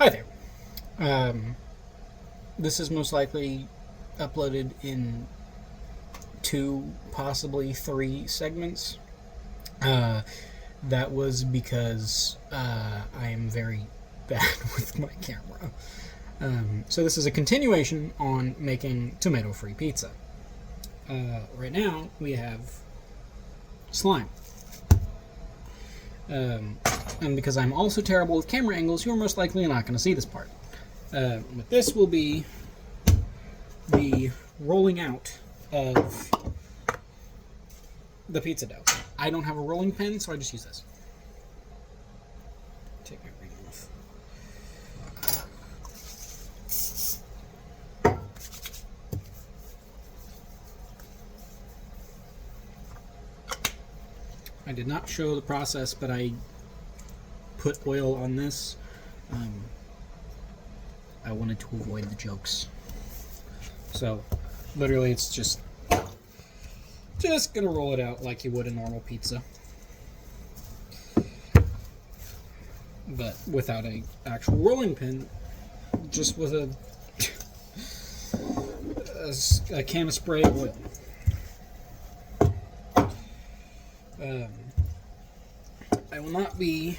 Hi there. This is most likely uploaded in 2, possibly 3 segments. That was because I am very bad with my camera. So this is a continuation on making tomato-free pizza. Right now we have slime. And because I'm also terrible with camera angles, you're most likely not going to see this part. But this will be the rolling out of the pizza dough. I don't have a rolling pin, so I just use this. Take my ring off. I did not show the process, but I put oil on this. I wanted to avoid the jokes. So, literally, it's just gonna roll it out like you would a normal pizza, but without a actual rolling pin, just with a can of spray of oil. I will not be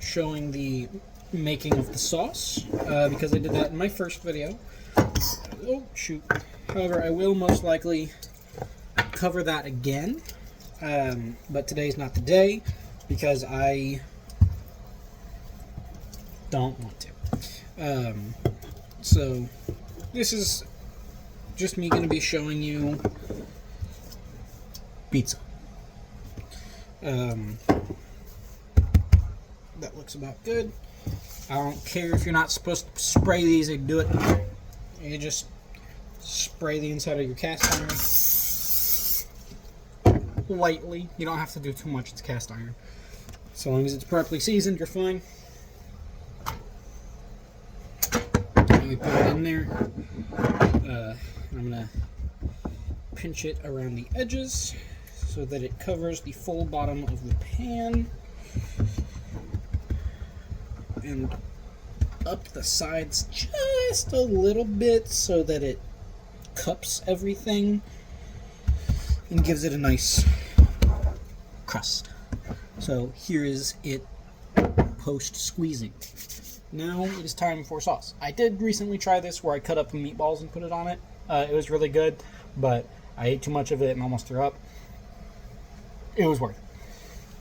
showing the making of the sauce because I did that in my first video. Oh shoot. However, I will most likely cover that again, but today's not the day because I don't want to. So this is just me going to be showing you pizza. That looks about good. I don't care if you're not supposed to spray these or do it. You just spray the inside of your cast iron lightly. You don't have to do too much. It's cast iron. So long as it's properly seasoned, you're fine. And we put it in there. I'm gonna pinch it around the edges so that it covers the full bottom of the pan, and up the sides just a little bit so that it cups everything and gives it a nice crust. So here is it post squeezing. Now it is time for sauce. I did recently try this where I cut up meatballs and put it on it. It was really good, but I ate too much of it and almost threw up. It was worth it.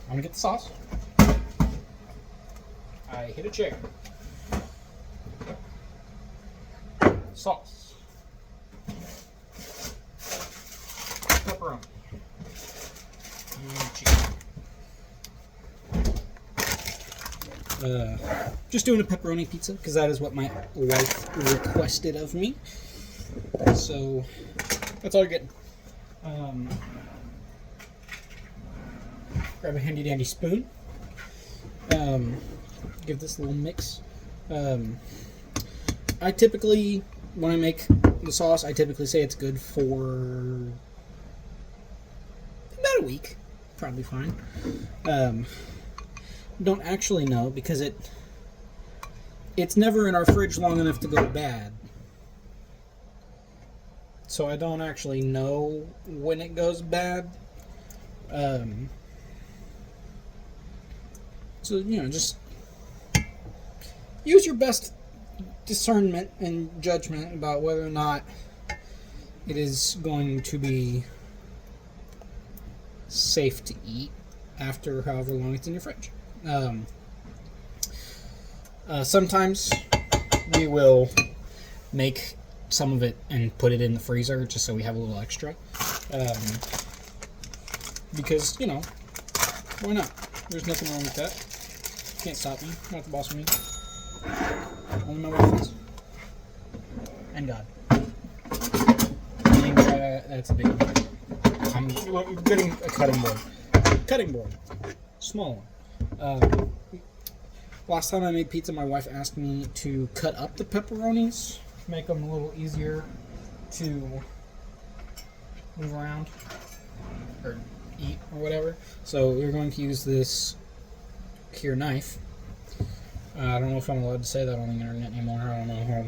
I'm gonna get the sauce. I hit a chair. Sauce. Pepperoni. And cheese. Just doing a pepperoni pizza because that is what my wife requested of me. So that's all you're getting. Grab a handy dandy spoon. Give this a little mix. I typically, when I make the sauce, I typically say it's good for about a week. Probably fine. Don't actually know because it's never in our fridge long enough to go bad. So I don't actually know when it goes bad. So, just use your best discernment and judgment about whether or not it is going to be safe to eat after however long it's in your fridge. Sometimes we will make some of it and put it in the freezer just so we have a little extra. Because, why not? There's nothing wrong with that. Can't stop me. Not the boss of me. Only my wife is. And God. I mean, that's a big one. I'm getting a cutting board. Cutting board. Small one. Last time I made pizza, my wife asked me to cut up the pepperonis, make them a little easier to move around or eat or whatever. So we're going to use this here knife I don't know if I'm allowed to say that on the internet anymore. I don't know how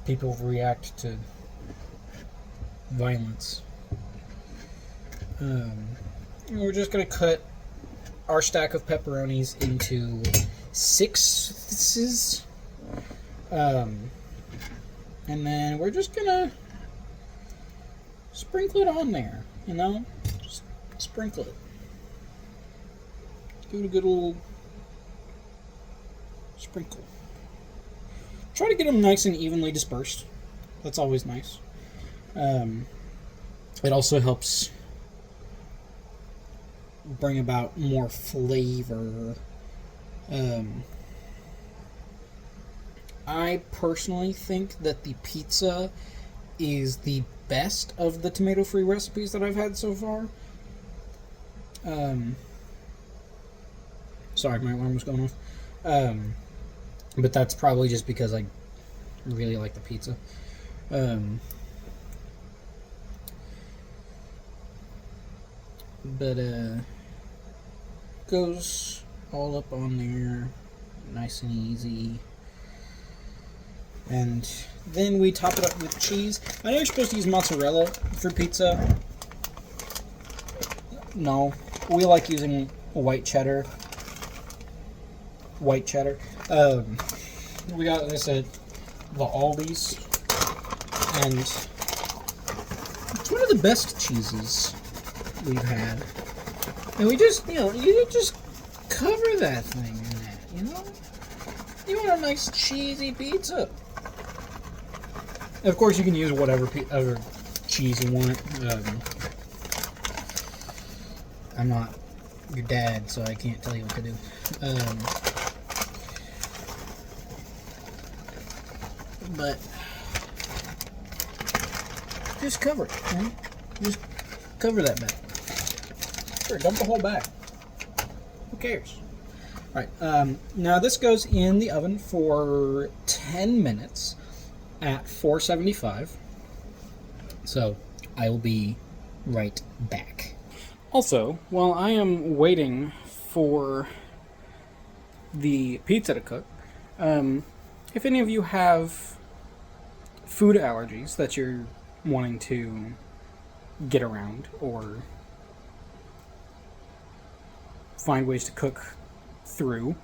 people react to violence. We're just going to cut our stack of pepperonis into sixths. And then we're just going to sprinkle it on there, you know? Just sprinkle it. Give it a good little sprinkle. Try to get them nice and evenly dispersed. That's always nice. It also helps bring about more flavor. I personally think that the pizza is the best of the tomato-free recipes that I've had so far. Sorry, my alarm was going off. But that's probably just because I really like the pizza. But goes all up on there, nice and easy. And then we top it up with cheese. I know you're supposed to use mozzarella for pizza. No, we like using white cheddar. White cheddar. We got, like I said, the Aldi's, and it's one of the best cheeses we've had. And we just, you just cover that thing in that, you know? You want a nice cheesy pizza. And of course, you can use whatever other cheese you want. I'm not your dad, so I can't tell you what to do. But just cover it, right? Just cover that bag. Sure, dump the whole bag. Who cares? All right. Now this goes in the oven for 10 minutes at 475. So I will be right back. Also, while I am waiting for the pizza to cook, if any of you have food allergies that you're wanting to get around or find ways to cook through,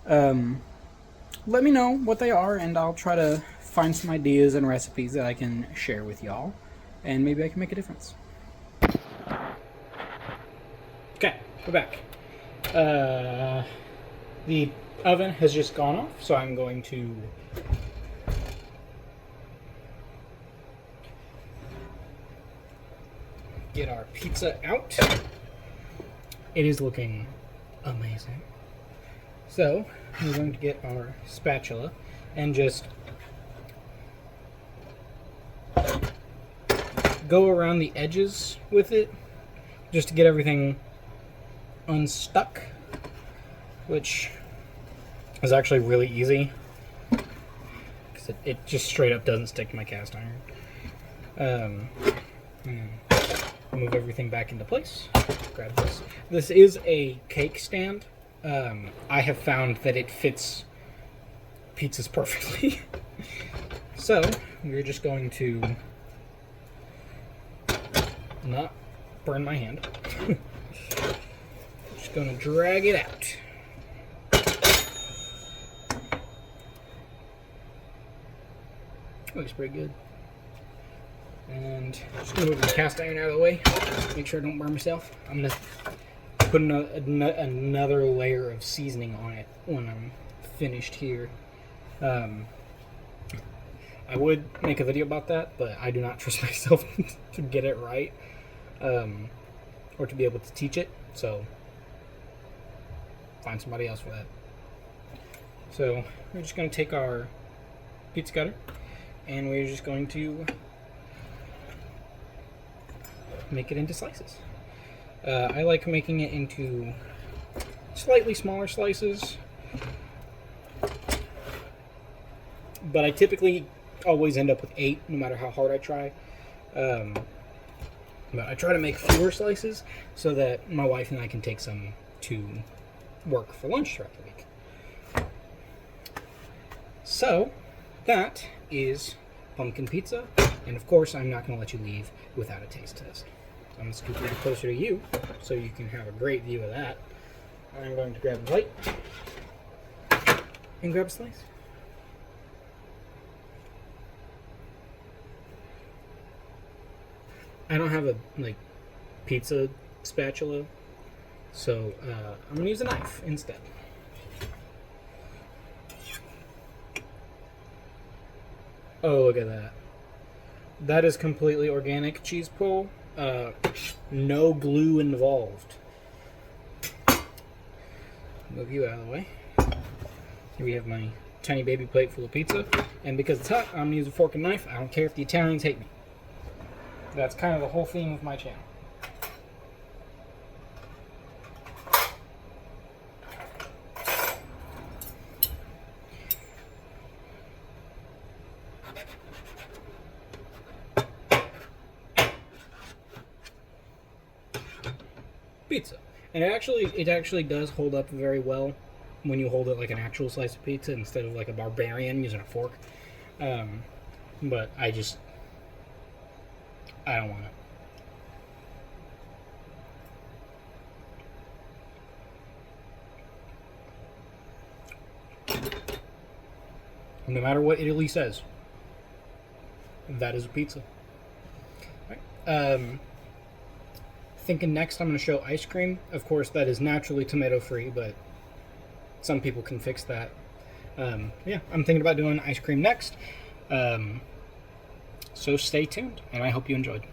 let me know what they are, and I'll try to find some ideas and recipes that I can share with y'all, and maybe I can make a difference. Okay, we're back. The oven has just gone off, so I'm going to get our pizza out. It is looking amazing. So, I'm going to get our spatula and just go around the edges with it, just to get everything unstuck, which is actually really easy because it just straight up doesn't stick to my cast iron. Move everything back into place. Grab this. This is a cake stand. I have found that it fits pizzas perfectly. So we're just going to not burn my hand. Just going to drag it out. Looks pretty good. And just gonna move the cast iron out of the way. Make sure I don't burn myself. I'm gonna put another layer of seasoning on it when I'm finished here. I would make a video about that, but I do not trust myself to get it right, or to be able to teach it. So find somebody else for that. So we're just gonna take our pizza cutter, and we're just going to make it into slices. I like making it into slightly smaller slices, but I typically always end up with 8, no matter how hard I try. But I try to make fewer slices so that my wife and I can take some to work for lunch throughout the week. So, that is pumpkin pizza. And of course, I'm not going to let you leave without a taste test. So I'm going to scoot it closer to you so you can have a great view of that. I'm going to grab a plate and grab a slice. I don't have a pizza spatula, so I'm gonna use a knife instead. Oh, look at that! That is completely organic cheese pull. No glue involved. Move you out of the way. Here we have my tiny baby plate full of pizza, and because it's hot, I'm gonna use a fork and knife. I don't care if the Italians hate me. That's kind of the whole theme of my channel. Pizza. And it actually does hold up very well when you hold it like an actual slice of pizza instead of like a barbarian using a fork. But I don't want it. No matter what Italy says, that is a pizza. Right. Thinking next I'm going to show ice cream. Of course, that is naturally tomato free, but some people can fix that. Yeah, I'm thinking about doing ice cream next. So stay tuned, and I hope you enjoyed.